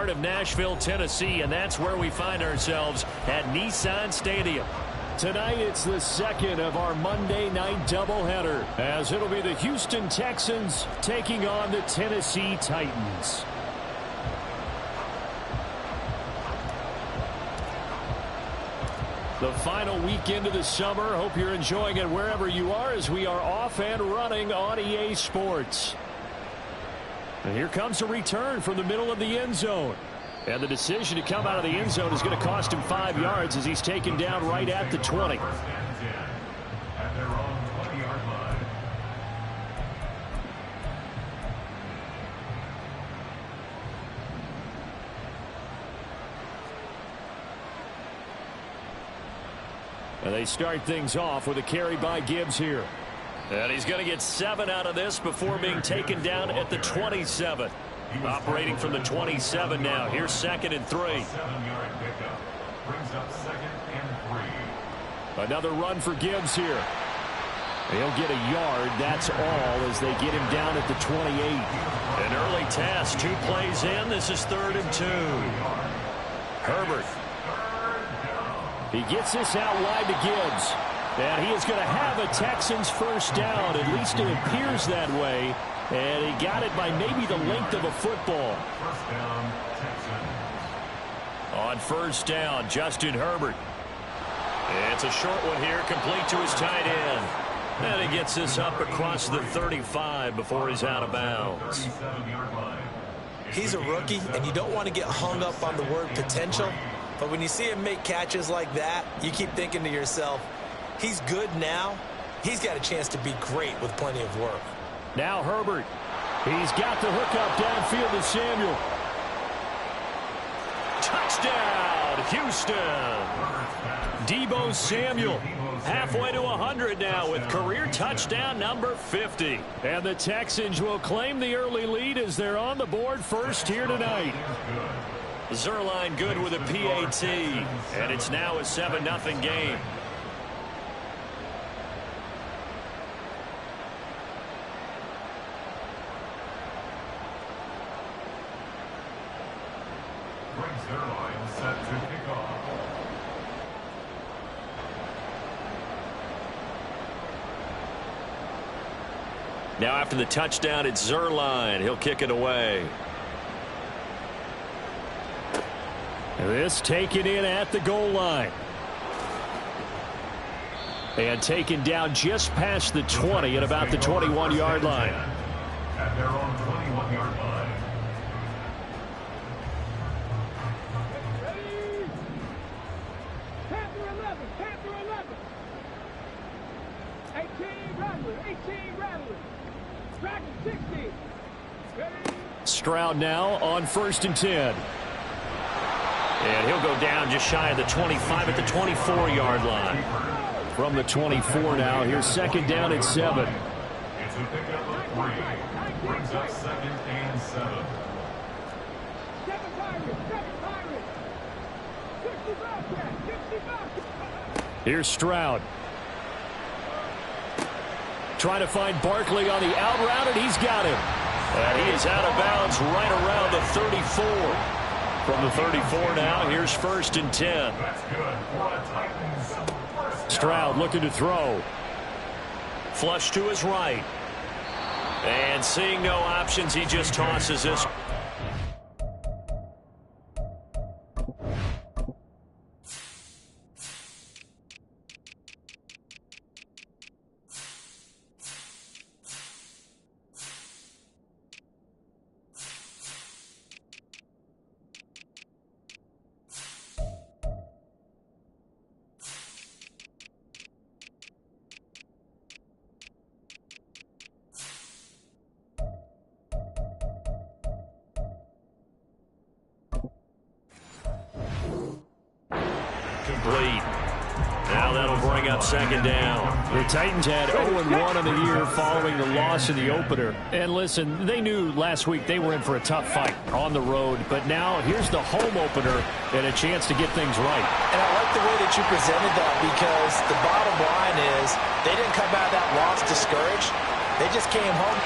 heart of Nashville, Tennessee, and that's where we find ourselves at Nissan Stadium. Tonight, it's the second of our Monday night doubleheader, as it'll be the Houston Texans taking on the Tennessee Titans. The final weekend of the summer. Hope you're enjoying it wherever you are, as we are off and running on EA Sports. And here comes a return from the middle of the end zone. And the decision to come out of the end zone is going to cost him 5 yards as he's taken down right at the 20. And they start things off with a carry by Gibbs here. And he's going to get 7 out of this before being taken down at the 27. Operating from the 27 now. Here's 2nd and 3. 7-yard pickup. Brings up 2nd and 3. Another run for Gibbs here. He'll get a yard. That's all as they get him down at the 28. An early task. 2 plays in. This is 3rd and 2. Herbert. He gets this out wide to Gibbs. And he is going to have a Texans first down. At least it appears that way. And he got it by maybe the length of a football. First down, Texans. On first down, Justin Herbert. It's a short one here, complete to his tight end. And he gets this up across the 35 before he's out of bounds. He's a rookie, and you don't want to get hung up on the word potential. But when you see him make catches like that, you keep thinking to yourself, he's good now. He's got a chance to be great with plenty of work. Now Herbert. He's got the hook up downfield to Samuel. Touchdown, Houston. Deebo Samuel halfway to 100 now with career touchdown number 50. And the Texans will claim the early lead as they're on the board first here tonight. Zerline good with a PAT. And it's now a 7-0 game. Set to kick off. Now after the touchdown, it's Zerline. He'll kick it away. This taken in at the goal line. And taken down just past the 20 at about the 21-yard line. At their own 21-yard line. Stroud now on 1st and 10. And he'll go down just shy of the 25 at the 24-yard line. From the 24 now, here's 2nd down at 7. It's a pickup of 3. Brings up 2nd and 7. Here's Stroud. Trying to find Barkley on the out route, and he's got him. And he is out of bounds right around the 34. From the 34 now, here's 1st and 10. That's good for a Titans. Stroud looking to throw. Flush to his right. And seeing no options, he just tosses this. Complete. Now that'll bring up 2nd down. The Titans had 0-1 on the year following the loss in the opener. And listen, they knew last week they were in for a tough fight on the road. But now here's the home opener and a chance to get things right. And I like the way that you presented that, because the bottom line is they didn't come out of that loss discouraged. They just came home.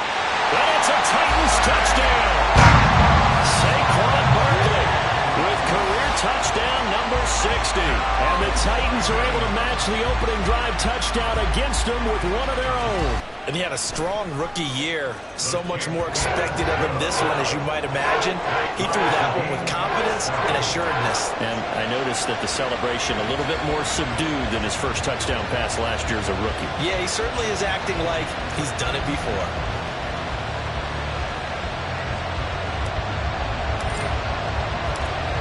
And it's a Titans touchdown. Saquon Barkley. 60. And the Titans are able to match the opening drive touchdown against them with one of their own. And he had a strong rookie year. So much more expected of him this one, as you might imagine. He threw that one with confidence and assuredness. And I noticed that the celebration a little bit more subdued than his first touchdown pass last year as a rookie. Yeah, he certainly is acting like he's done it before.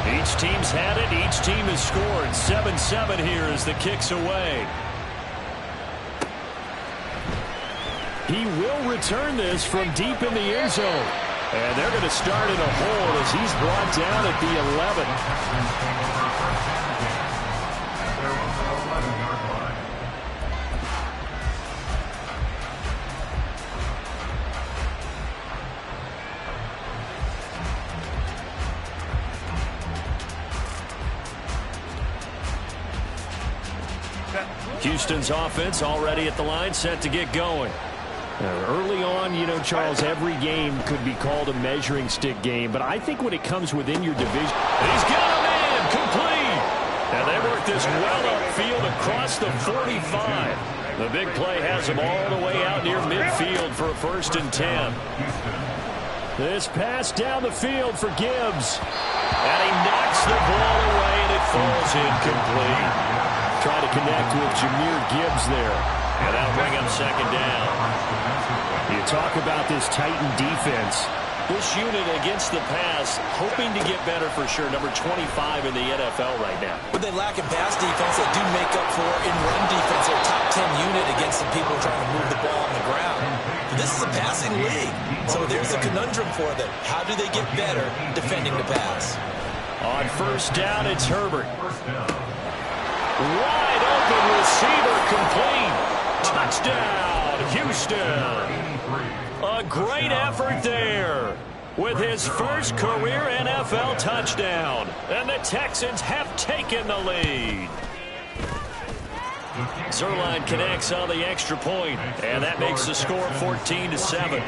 Each team's had it. Each team has scored. 7-7 here as the kick's away. He will return this from deep in the end zone. And they're going to start in a hold as he's brought down at the 11. Houston's offense already at the line, set to get going. Early on, you know, Charles, every game could be called a measuring stick game, but I think when it comes within your division, he's got a man complete. And they work this well upfield across the 45. The big play has him all the way out near midfield for a 1st and 10. This pass down the field for Gibbs. And he knocks the ball away, and it falls incomplete. Trying to connect with Jahmyr Gibbs there. And that'll bring up 2nd down. You talk about this Titan defense. This unit against the pass, hoping to get better for sure. Number 25 in the NFL right now. But they lack in pass defense. They do make up for in run defense. They're top 10 unit against the people trying to move the ball on the ground. But this is a passing league. So there's a conundrum for them. How do they get better defending the pass? On 1st down, it's Herbert. Wide open receiver complete. Touchdown, Houston. A great effort there with his first career NFL touchdown. And the Texans have taken the lead. Zuerlein connects on the extra point, and that makes the score 14-7.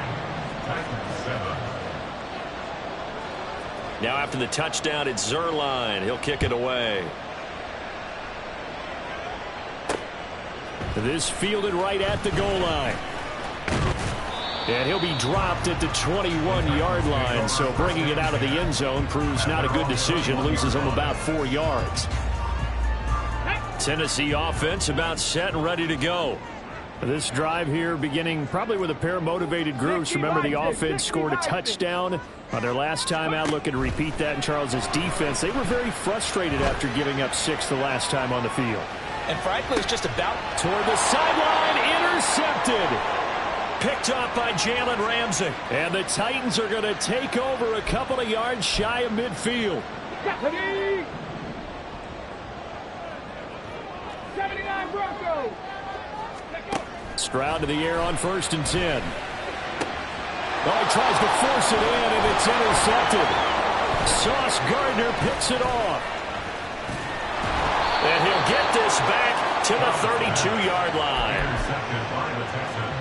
Now after the touchdown, it's Zuerlein. He'll kick it away. This fielded right at the goal line. And he'll be dropped at the 21-yard line, so bringing it out of the end zone proves not a good decision. Loses him about 4 yards. Tennessee offense about set and ready to go. This drive here beginning probably with a pair of motivated groups. Remember, the offense scored a touchdown on their last time out. Looking to repeat that in Charles's defense. They were very frustrated after giving up 6 the last time on the field. And frankly, it's just about toward the sideline, intercepted. Picked up by Jalen Ramsey. And the Titans are going to take over a couple of yards shy of midfield. 79 Broncos. Stroud to the air on 1st and 10. Oh, he tries to force it in, and it's intercepted. Sauce Gardner picks it off. And he'll get this back to the 32-yard line. Intercepted by the Texans.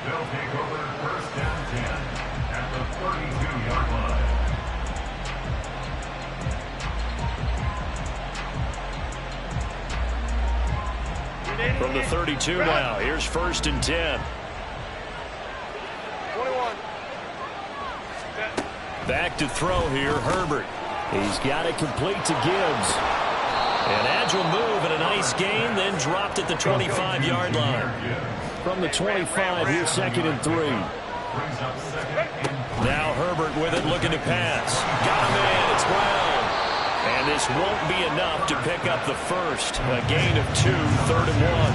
They'll take over 1st and 10 at the 32-yard line. From the 32 now, here's 1st and 10. 21. Back to throw here, Herbert. He's got it complete to Gibbs. An agile move and a nice gain, then dropped at the 25-yard line. From the 25, here's 2nd and 3. Now Herbert with it, looking to pass. Got a man, it's Brown. And this won't be enough to pick up the first. A gain of 2, 3rd and 1.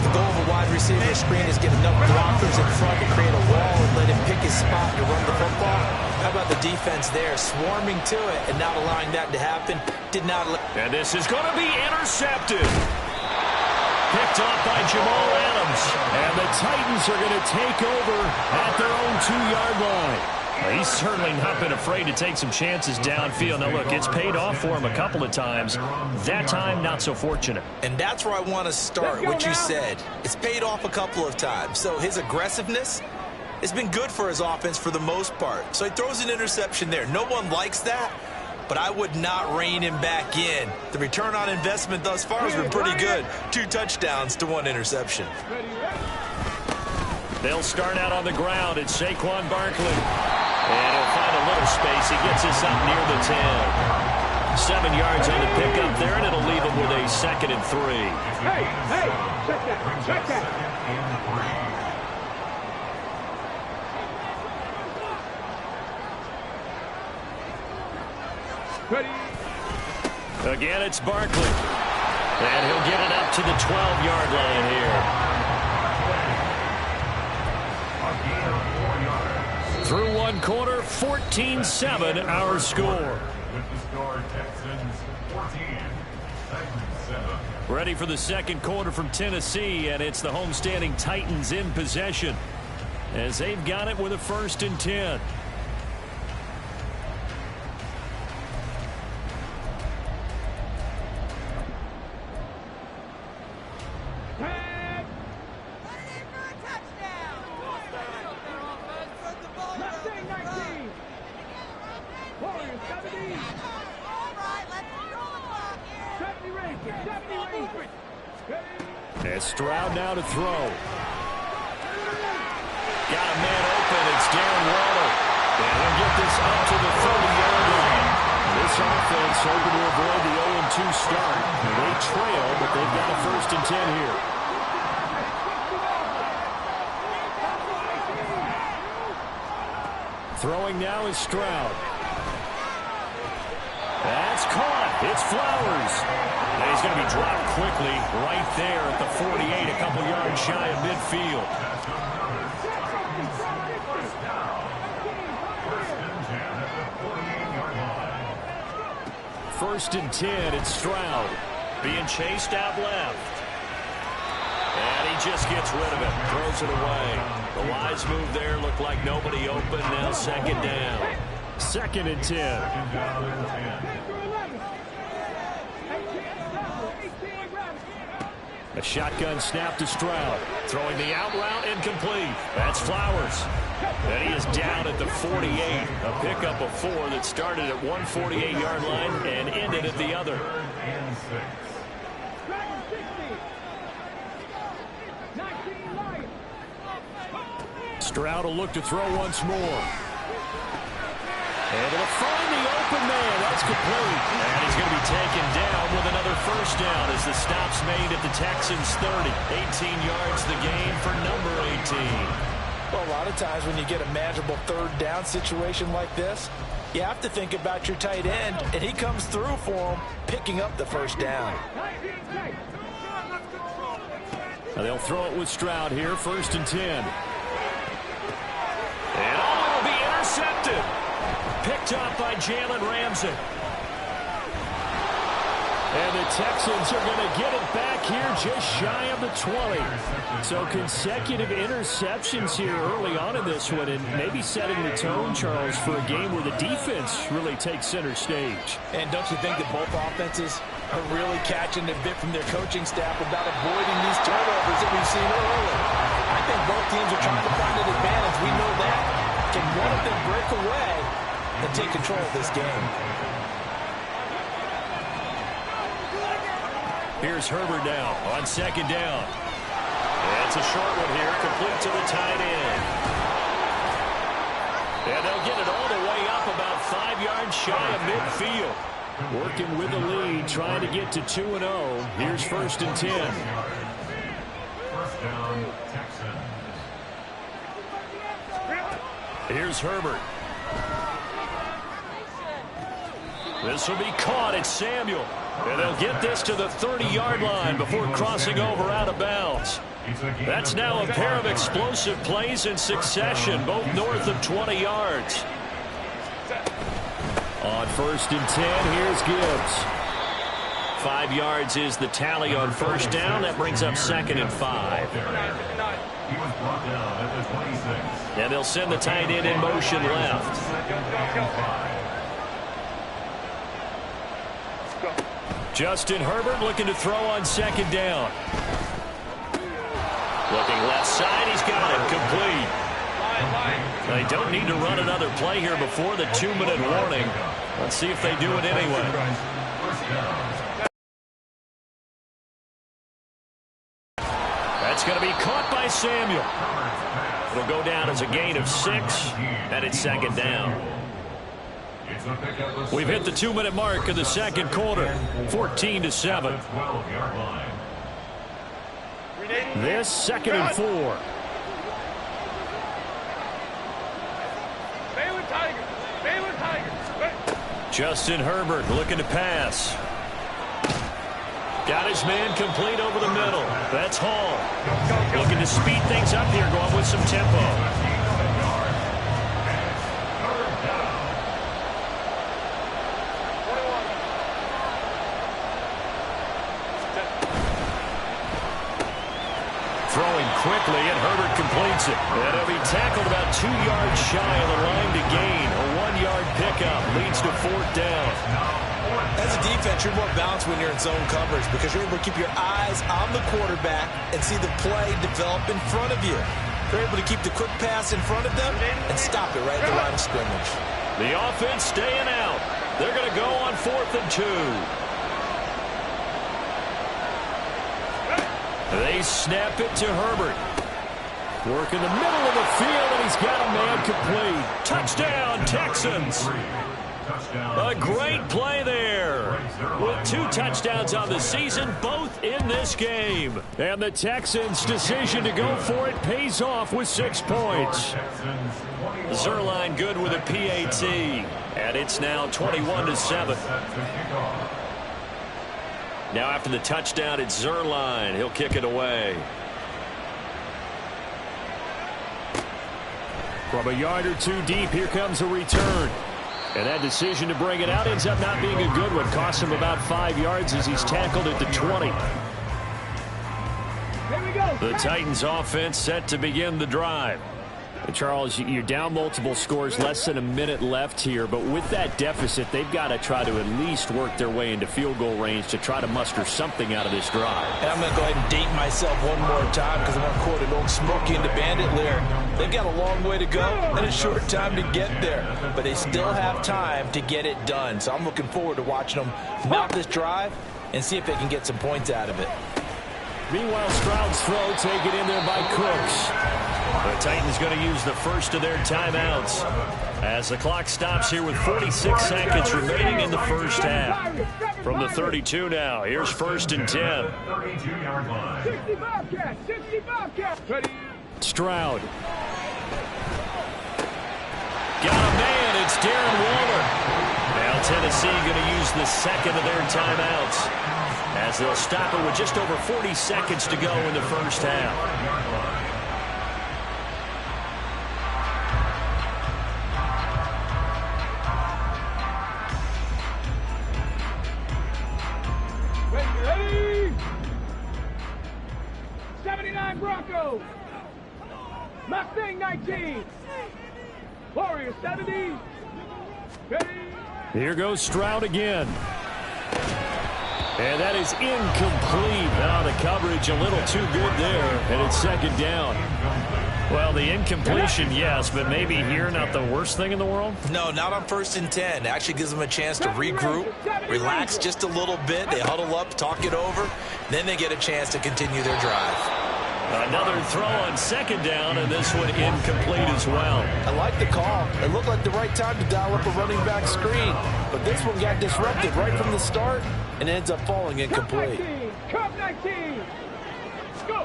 The goal of a wide receiver screen is get enough blockers in front to create a wall and let him pick his spot to run the football. How about the defense there, swarming to it and not allowing that to happen? Did not. And this is going to be intercepted. Picked off by Jamal Adams. And the Titans are going to take over at their own 2-yard line. Well, he's certainly not been afraid to take some chances downfield. Now, look, it's paid off for him a couple of times. That time, not so fortunate. And that's where I want to start, what you said. It's paid off a couple of times. So his aggressiveness has been good for his offense for the most part. So he throws an interception there. No one likes that. but I would not rein him back in. The return on investment thus far has been pretty good. 2 touchdowns to 1 interception. They'll start out on the ground. It's Saquon Barkley. And he'll find a little space. He gets us up near the 10. 7 yards on the pickup there, and it'll leave him with a 2nd and 3. Hey, check that. Ready. Again, it's Barkley. And he'll get it up to the 12-yard line here. Through 1 quarter, 14-7 our score. With the score, Texans 14, Titans 7. Ready for the 2nd quarter from Tennessee, and it's the homestanding Titans in possession as they've got it with a 1st and 10. And Stroud now to throw. Got a man open. It's Darren Waller. And he'll get this up to the 30-yard line. This offense hoping to avoid the 0-2 start. They trail, but they've got a 1st and 10 here. Throwing now is Stroud. That's caught. It's Flowers. And he's going to be dropped quickly right there at the 48, a couple yards shy of midfield. First and 10, it's Stroud. Being chased out left. And he just gets rid of it. Throws it away. The wise move there. Looked like nobody open. Now 2nd down. 2nd and 10. A shotgun snap to Stroud. Throwing the out route incomplete. That's Flowers. And he is down at the 48. A pickup of 4 that started at 148-yard line and ended at the other. Stroud will look to throw once more. And it'll find the open man. That's complete. And he's going to be taken down with another 1st down as the stop's made at the Texans' 30. 18 yards the gain for number 18. Well, a lot of times when you get a manageable 3rd down situation like this, you have to think about your tight end, and he comes through for him, picking up the 1st down. Now they'll throw it with Stroud here, 1st and 10. And it'll be intercepted. Picked up by Jalen Ramsey. And the Texans are going to get it back here just shy of the 20. So consecutive interceptions here early on in this one, and maybe setting the tone, Charles, for a game where the defense really takes center stage. And don't you think that both offenses are really catching a bit from their coaching staff about avoiding these turnovers that we've seen early? I think both teams are trying to find an advantage. We know that. Can one of them break away and take control of this game? Here's Herbert now on 2nd down. It's a short one here, complete to the tight end. And they'll get it all the way up about 5 yards shy of midfield. Working with the lead, trying to get to 2-0. Here's 1st and 10. 1st down, Texans. Here's Herbert. This will be caught. It's Samuel. And they'll get this to the 30-yard line before crossing over out of bounds. That's now a pair of explosive plays in succession, both north of 20 yards. On 1st and 10, here's Gibbs. 5 yards is the tally on 1st down. That brings up 2nd and 5. He was brought down at the 26. And they'll send the tight end in motion left. 2nd and 5. Justin Herbert looking to throw on 2nd down. Looking left side, he's got it, complete. They don't need to run another play here before the 2-minute warning. Let's see if they do it anyway. That's going to be caught by Samuel. It'll go down as a gain of 6, and it's second down. We've hit the 2-minute mark of the second quarter, 14-7. This 2nd and 4. Justin Herbert looking to pass. Got his man complete over the middle. That's Hall. Looking to speed things up here, going with some tempo. Throwing quickly, and Herbert completes it. And he'll be tackled about 2 yards shy of the line to gain. A 1-yard pickup leads to 4th down. As a defense, you're more balanced when you're in zone coverage because you're able to keep your eyes on the quarterback and see the play develop in front of you. They're able to keep the quick pass in front of them and stop it right at the line of scrimmage. The offense staying out. They're going to go on 4th and 2. They snap it to Herbert. Work in the middle of the field, and he's got a man complete. Touchdown, Texans. A great play there. With 2 touchdowns on the season, both in this game. And the Texans' decision to go for it pays off with 6 points. Zerline good with a PAT. And it's now 21-7. Now after the touchdown, it's Zerline. He'll kick it away. From a yard or 2 deep, here comes a return. And that decision to bring it out ends up not being a good one. Costs him about 5 yards as he's tackled at the 20. The Titans offense set to begin the drive. Charles, you're down multiple scores, less than a minute left here, but with that deficit, they've got to try to at least work their way into field goal range to try to muster something out of this drive. And I'm going to go ahead and date myself one more time because I'm going to quote an old Smokey and the Bandit lyric. They've got a long way to go and a short time to get there, but they still have time to get it done. So I'm looking forward to watching them mount this drive and see if they can get some points out of it. Meanwhile, Stroud's throw taken in there by Cooks. The Titans going to use the first of their timeouts as the clock stops here with 46 seconds remaining in the first half. From the 32 now, here's 1st and 10. Stroud. Got a man, it's Darren Waller. Now Tennessee going to use the second of their timeouts as they'll stop it with just over 40 seconds to go in the first half. Broncos. Mustang 19. Warriors 70. Ready. Here goes Stroud again. And that is incomplete. Now the coverage a little too good there, and it's 2nd down. Well, the incompletion, yes, but maybe here not the worst thing in the world? No, not on 1st and 10. It actually gives them a chance to regroup, relax just a little bit. They huddle up, talk it over. Then they get a chance to continue their drive. Another throw on 2nd down, and this one incomplete as well. I like the call. It looked like the right time to dial up a running back screen, but this one got disrupted right from the start and ends up falling incomplete. Cup 19. Go.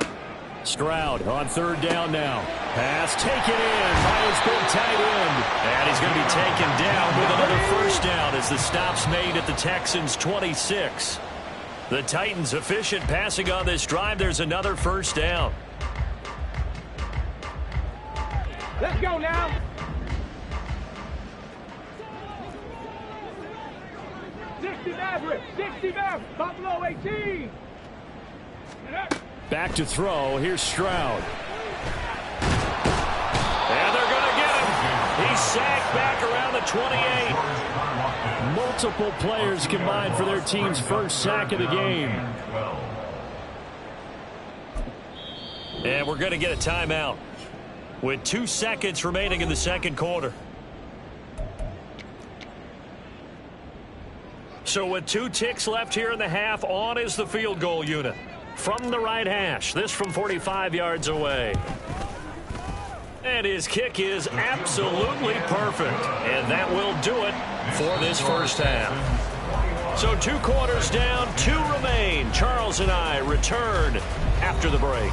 Stroud on 3rd down now. Pass taken in by his big tight end. And he's going to be taken down with another 1st down as the stop's made at the Texans' 26. The Titans efficient passing on this drive. There's another 1st down. Let's go now. Maverick, 60 Maverick, Buffalo 18. Back to throw. Here's Stroud. And they're going to get him. He's sacked back around the 28. Multiple players combined for their team's first sack of the game. And we're going to get a timeout with 2 seconds remaining in the second quarter. So with 2 ticks left here in the half, on is the field goal unit. From the right hash, this from 45 yards away. And his kick is absolutely perfect. And that will do it for this first half. So 2 quarters down, 2 remain. Charles and I return after the break.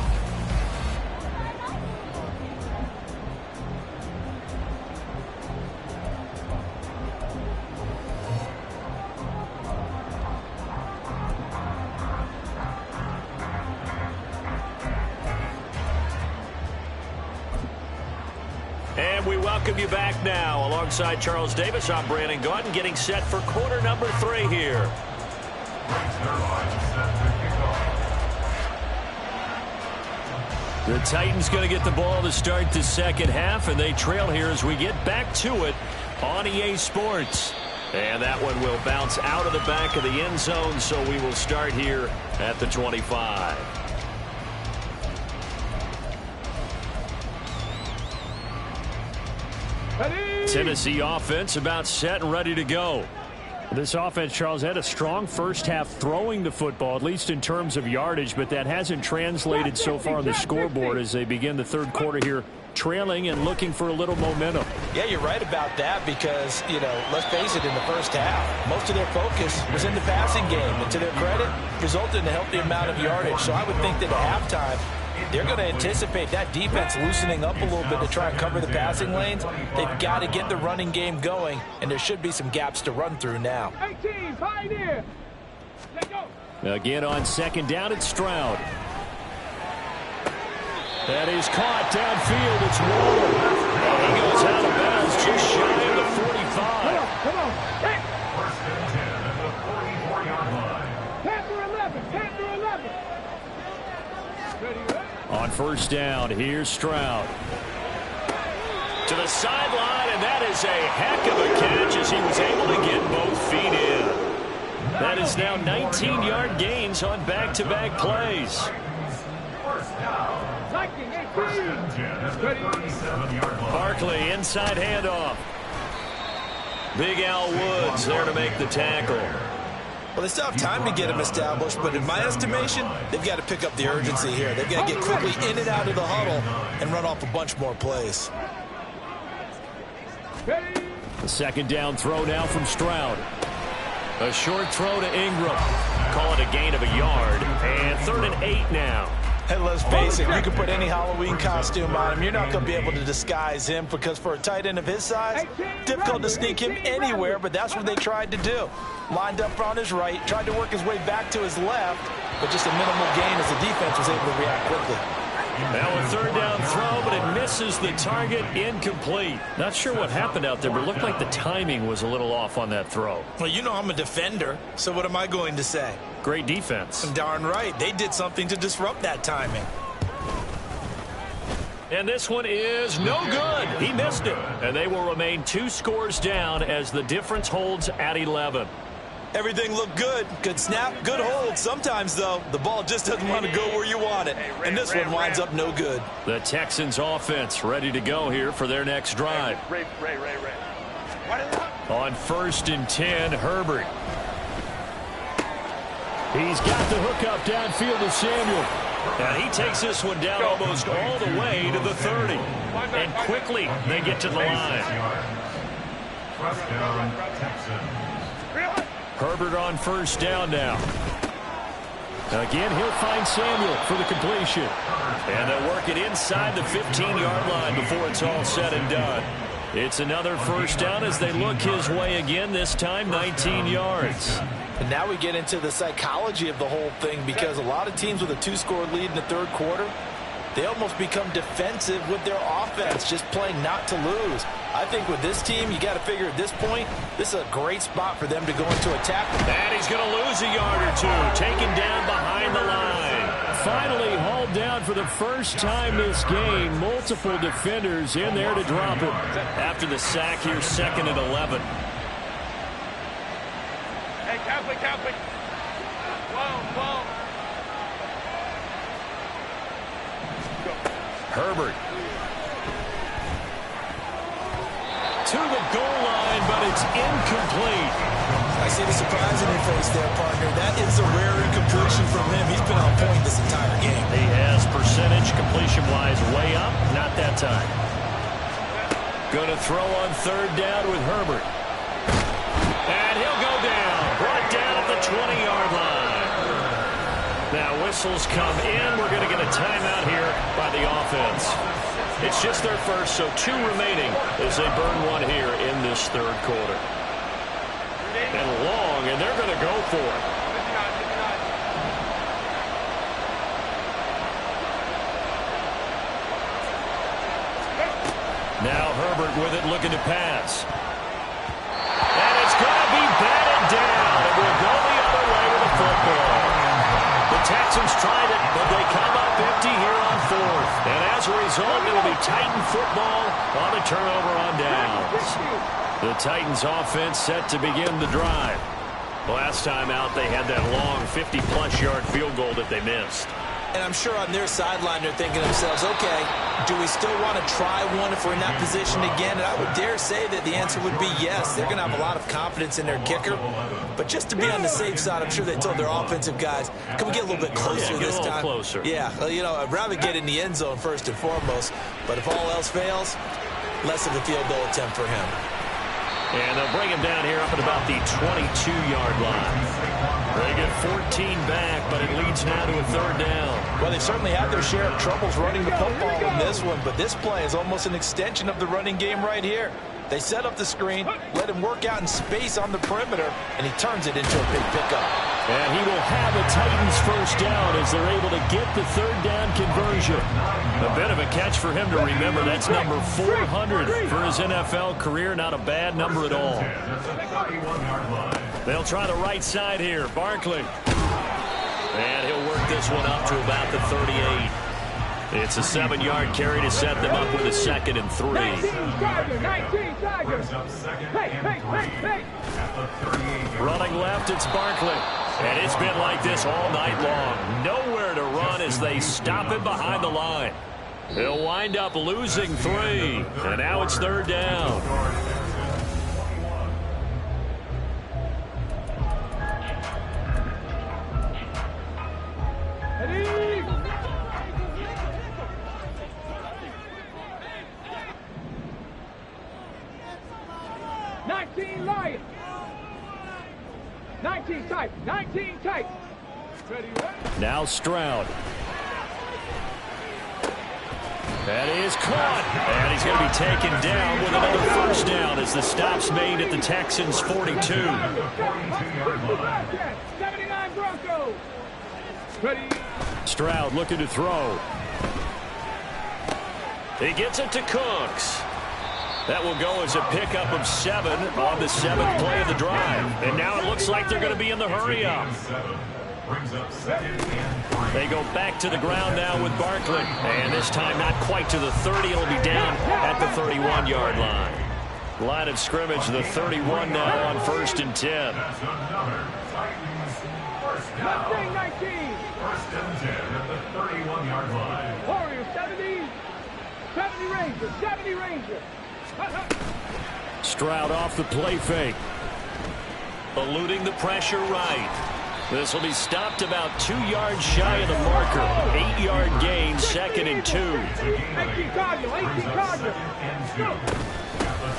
And we welcome you back now. Alongside Charles Davis, I'm Brandon Gaudin, getting set for quarter number 3 here. The Titans going to get the ball to start the second half, and they trail here as we get back to it on EA Sports. And that one will bounce out of the back of the end zone, so we will start here at the 25. Tennessee offense about set and ready to go. This offense, Charles, had a strong first half throwing the football, at least in terms of yardage, but that hasn't translated so far on the scoreboard as they begin the third quarter here, trailing and looking for a little momentum. Yeah, you're right about that because, you know, let's face it, in the first half, most of their focus was in the passing game. And to their credit, resulted in a healthy amount of yardage. So I would think that at halftime, they're going to anticipate that defense loosening up a little bit to try and cover the passing lanes. They've got to get the running game going, and there should be some gaps to run through now. 18, pioneer. Let's go. Again on second down, it's Stroud. That is caught downfield. It's Waller. And he goes out of bounds just shy of the 45. Come on. Hey. First and 10 at the 44-yard line. Panther 11. Panther 11. Ready, ready. On first down, here's Stroud. To the sideline, and that is a heck of a catch as he was able to get both feet in. That is now 19-yard gains on back-to-back plays. First down. Lightning, 18. First and 10 at the 37-yard line. Barkley, inside handoff. Big Al Woods there to make the tackle. Well, they still have time to get him established, but in my estimation, they've got to pick up the urgency here. They've got to get quickly in and out of the huddle and run off a bunch more plays. The second down throw now from Stroud. A short throw to Ingram. Call it a gain of a yard. And 3rd and 8 now. And let's face it, you can put any Halloween costume on him. You're not going to be able to disguise him because for a tight end of his size, difficult to sneak him anywhere, but that's what they tried to do. Lined up on his right, tried to work his way back to his left, but just a minimal gain as the defense was able to react quickly. Now a 3rd down throw, but it misses the target, incomplete. Not sure what happened out there, but it looked like the timing was a little off on that throw. Well, you know I'm a defender, so what am I going to say? Great defense. Darn right. They did something to disrupt that timing. And this one is no good. He missed it. And they will remain 2 scores down as the difference holds at 11. Everything looked good. Good snap, good hold. Sometimes, though, the ball just doesn't want to go where you want it. And this one winds up no good. The Texans offense ready to go here for their next drive. On 1st and 10, Herbert. He's got the hook up downfield to Samuel. And he takes this one down almost all the way to the 30. And quickly they get to the line. First down, Texans. Herbert on 1st down now. Again, he'll find Samuel for the completion. And they'll work it inside the 15-yard line before it's all said and done. It's another 1st down as they look his way again, this time 19 yards. And now we get into the psychology of the whole thing because a lot of teams with a 2-score lead in the 3rd quarter, they almost become defensive with their offense, just playing not to lose. I think with this team, you got to figure at this point, this is a great spot for them to go into attack. And he's going to lose a yard or 2, taken down behind the line. Finally hauled down for the first time this game. Multiple defenders in there to drop him. After the sack here, 2nd and 11. Hey, Catholic. Whoa. Herbert. To the goal line, but it's incomplete. I see the surprise in your face there, partner. That is a rare incompletion from him. He's been on point this entire game. He has percentage completion-wise way up. Not that time. Going to throw on third down with Herbert. And he'll go down. Brought down at the 20-yard line. Now whistles come in. We're going to get a timeout here by the offense. It's just their first, so 2 remaining as they burn 1 here in this third quarter. And long, and they're going to go for it. Now Herbert with it, looking to pass. And it's going to be batted down. It will go the other way with the football. The Texans tried it, but they come up empty here on 4th. And as a result, it will be Titan football on the turnover on downs. The Titans offense set to begin the drive. Last time out, they had that long 50-plus yard field goal that they missed. And I'm sure on their sideline they're thinking to themselves, okay, do we still want to try one if we're in that position again? And I would dare say that the answer would be yes. They're going to have a lot of confidence in their kicker. But just to be on the safe side, I'm sure they told their offensive guys, can we get a little bit closer this time? Closer. Yeah, you know, I'd rather get in the end zone first and foremost. But if all else fails, less of a field goal attempt for him. And they'll bring him down here up at about the 22-yard line. They get 14 back, but it leads now to a third down. Well, they certainly had their share of troubles running the football in this one, but this play is almost an extension of the running game right here. They set up the screen, let him work out in space on the perimeter, and he turns it into a big pickup. And he will have a Titans first down as they're able to get the third down conversion. A bit of a catch for him to remember. That's number 400 for his NFL career. Not a bad number at all. They'll try the right side here. Barkley. And he'll work this one up to about the 38. It's a 7-yard carry to set them up with a 2nd and 3. 19 Tigers. Hey. Running left, it's Barkley. And it's been like this all night long. Nowhere to run as they stop him behind the line. He'll wind up losing 3. And now it's third down. Ready? 19 Lions. 19 tight. 19 tight. Ready? Now Stroud. That is caught. And he's going to be taken down with another first down as the stop's made at the Texans' 42. 79 Broncos. Ready? Stroud looking to throw. He gets it to Cooks. That will go as a pickup of 7 on the 7th play of the drive. And now it looks like they're going to be in the hurry-up. They go back to the ground now with Barkley. And this time not quite to the 30. It'll be down at the 31-yard line. Line of scrimmage, the 31 now on 1st and 10. 19. First and 10 at the 31-yard line. Warriors 70. 70 Rangers. 70 Rangers. Stroud off the play fake. Eluding the pressure right. This will be stopped about 2 yards shy of the marker. 8-yard gain, 2nd and 2. 18 Cardinal.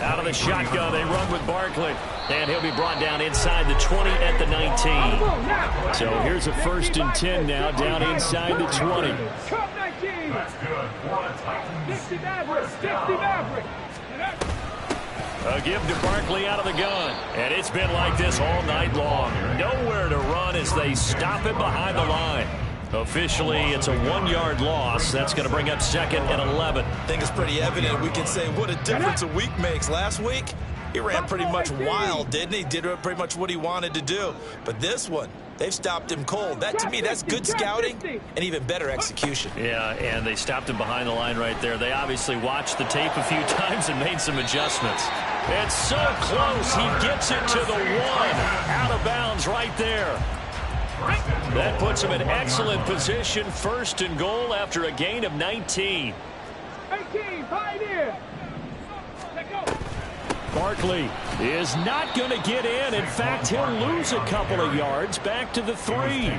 Out of the shotgun, they run with Barkley. And he'll be brought down inside the 20 at the 19. So here's a 1st and 10 now, down inside the 20. Cup 19. That's good for a Titans. 60 Maverick. A give to Barkley out of the gun. And it's been like this all night long. Nowhere to run as they stop it behind the line. Officially, it's a 1-yard loss. That's going to bring up 2nd and 11. I think it's pretty evident. We can say what a difference a week makes. Last week, he ran pretty much wild, didn't he? Did pretty much what he wanted to do. But this one, they've stopped him cold. That, to me, that's good scouting and even better execution. Yeah, and they stopped him behind the line right there. They obviously watched the tape a few times and made some adjustments. It's so close. He gets it to the 1. Out of bounds right there. That puts him in excellent position. 1st and goal after a gain of 19. 18, Pioneer. Let go. Barkley is not going to get in. In fact, he'll lose a couple of yards back to the 3.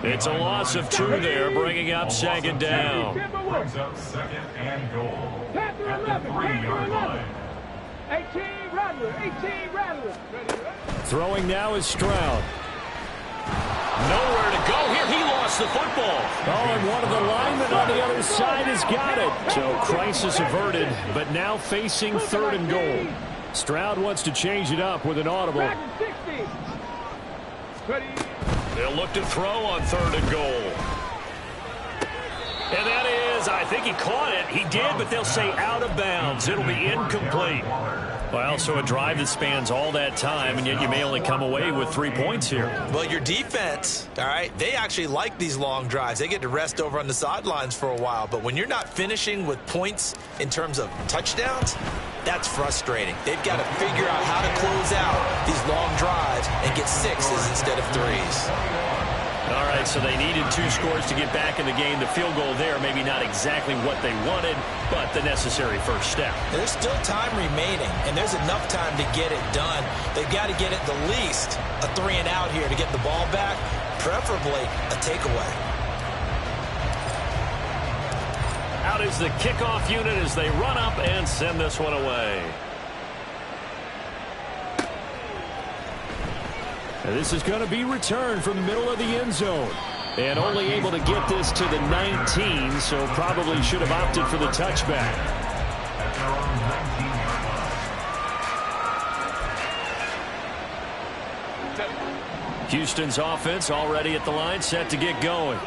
It's a loss of 2 there, bringing up second down. Brings up second and goal at the 3-yard line. 18 Rattler. Throwing now is Stroud. Nowhere to go here. He lost the football. Oh, and one of the linemen on the other side has got it. So crisis averted, but now facing 3rd and goal. Stroud wants to change it up with an audible. They'll look to throw on 3rd and goal. And that is, I think he caught it. He did, but they'll say out of bounds. It'll be incomplete. Well, so a drive that spans all that time, and yet you may only come away with 3 points here. Well, your defense, all right, they actually like these long drives. They get to rest over on the sidelines for a while. But when you're not finishing with points in terms of touchdowns, that's frustrating. They've got to figure out how to close out these long drives and get 6s instead of 3s. All right, so they needed 2 scores to get back in the game. The field goal there, maybe not exactly what they wanted, but the necessary first step. There's still time remaining, and there's enough time to get it done. They've got to get it the least a 3 and out here to get the ball back, preferably a takeaway. Out is the kickoff unit as they run up and send this one away. And this is going to be returned from the middle of the end zone. And only able to get this to the 19, so probably should have opted for the touchback. Houston's offense already at the line, set to get going.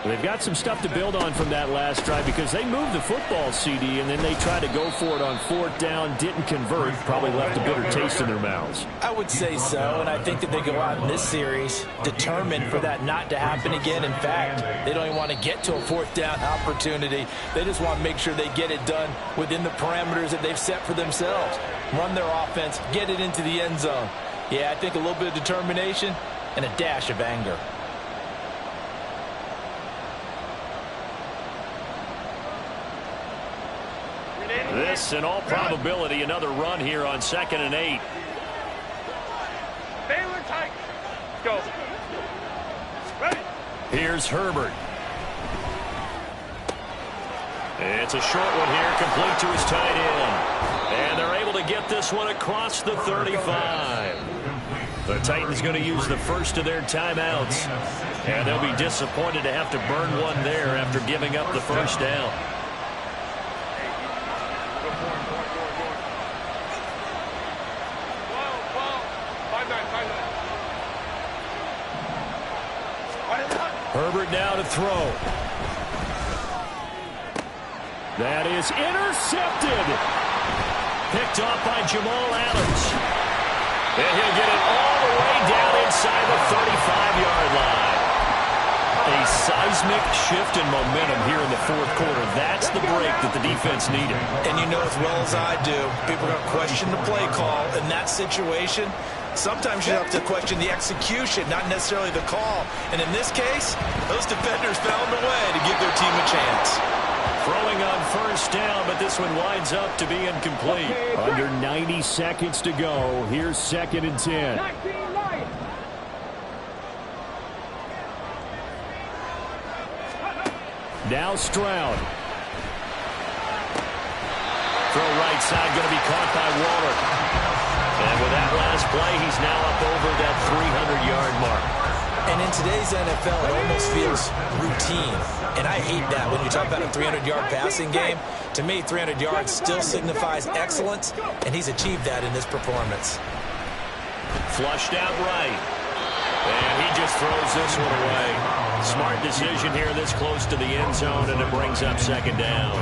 They've got some stuff to build on from that last drive because they moved the football, CD, and then they tried to go for it on 4th down, didn't convert, probably left a bitter taste in their mouths. I would say so, and I think that they go out in this series determined for that not to happen again. In fact, they don't even want to get to a 4th down opportunity. They just want to make sure they get it done within the parameters that they've set for themselves. Run their offense, get it into the end zone. Yeah, I think a little bit of determination and a dash of anger. This, in all probability, another run here on 2nd and 8. Baylor tight. Go. Ready. Here's Herbert. It's a short one here, complete to his tight end. And they're able to get this one across the 35. The Titans going to use the first of their timeouts. And they'll be disappointed to have to burn one there after giving up the first down. Herbert now to throw. That is intercepted. Picked off by Jamal Adams. And he'll get it all the way down inside the 35-yard line. A seismic shift in momentum here in the 4th quarter. That's the break that the defense needed. And you know as well as I do, people are going to question the play call in that situation. Sometimes you have to question the execution, not necessarily the call. And in this case, those defenders found a way to give their team a chance. Throwing on 1st down, but this one winds up to be incomplete. Under 90 seconds to go. Here's 2nd and 10. Now Stroud. Throw right side, going to be caught by Waller. And with that last play, he's now up over that 300-yard mark. And in today's NFL, it almost feels routine. And I hate that when you talk about a 300-yard passing game. To me, 300 yards still signifies excellence, and he's achieved that in this performance. Flushed out right. And he just throws this one away. Smart decision here this close to the end zone, and it brings up 2nd down.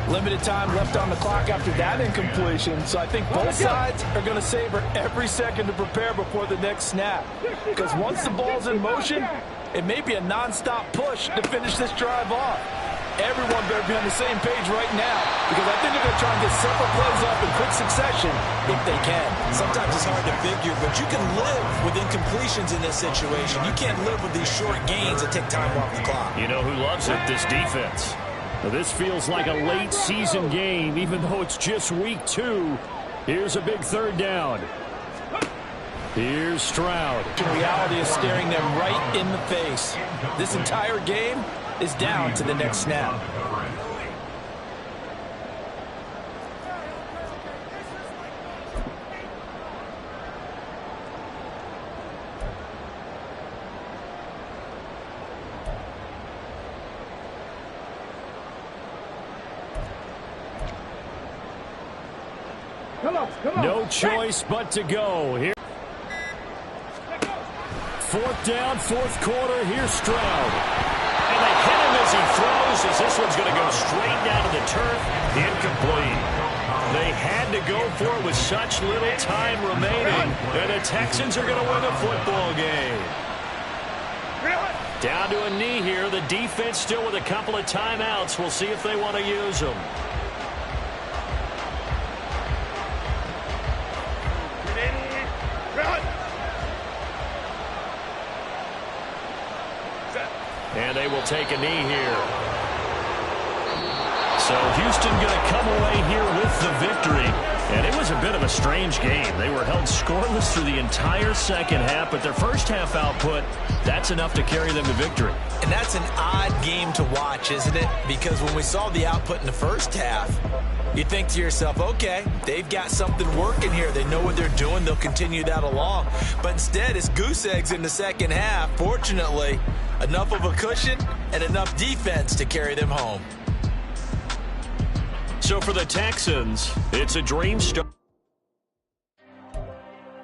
Limited time left on the clock after that incompletion, so I think both sides are going to savor every second to prepare before the next snap. Because once the ball's in motion, it may be a non-stop push to finish this drive off. Everyone better be on the same page right now, because I think they're going to try and get several plays up in quick succession if they can. Sometimes it's hard to figure, but you can live with incompletions in this situation. You can't live with these short gains that take time off the clock. You know who loves it? This defense. Well, this feels like a late season game, even though it's just week 2. Here's a big third down. Here's Stroud. The reality is staring them right in the face. This entire game is down to the next snap. Come on. No choice but to go. Here. Fourth down, fourth quarter. Here's Stroud. And they hit him as he throws, as this one's going to go straight down to the turf. Incomplete. They had to go for it with such little time remaining, and the Texans are going to win a football game. Down to a knee here. The defense still with a couple of timeouts. We'll see if they want to use them. And they will take a knee here. So Houston going to come away here with the victory. And it was a bit of a strange game. They were held scoreless through the entire second half, but their first half output, that's enough to carry them to victory. And that's an odd game to watch, isn't it? Because when we saw the output in the first half, you think to yourself, okay, they've got something working here. They know what they're doing. They'll continue that along. But instead, it's goose eggs in the second half. Fortunately, enough of a cushion and enough defense to carry them home. So for the Texans, it's a dream start.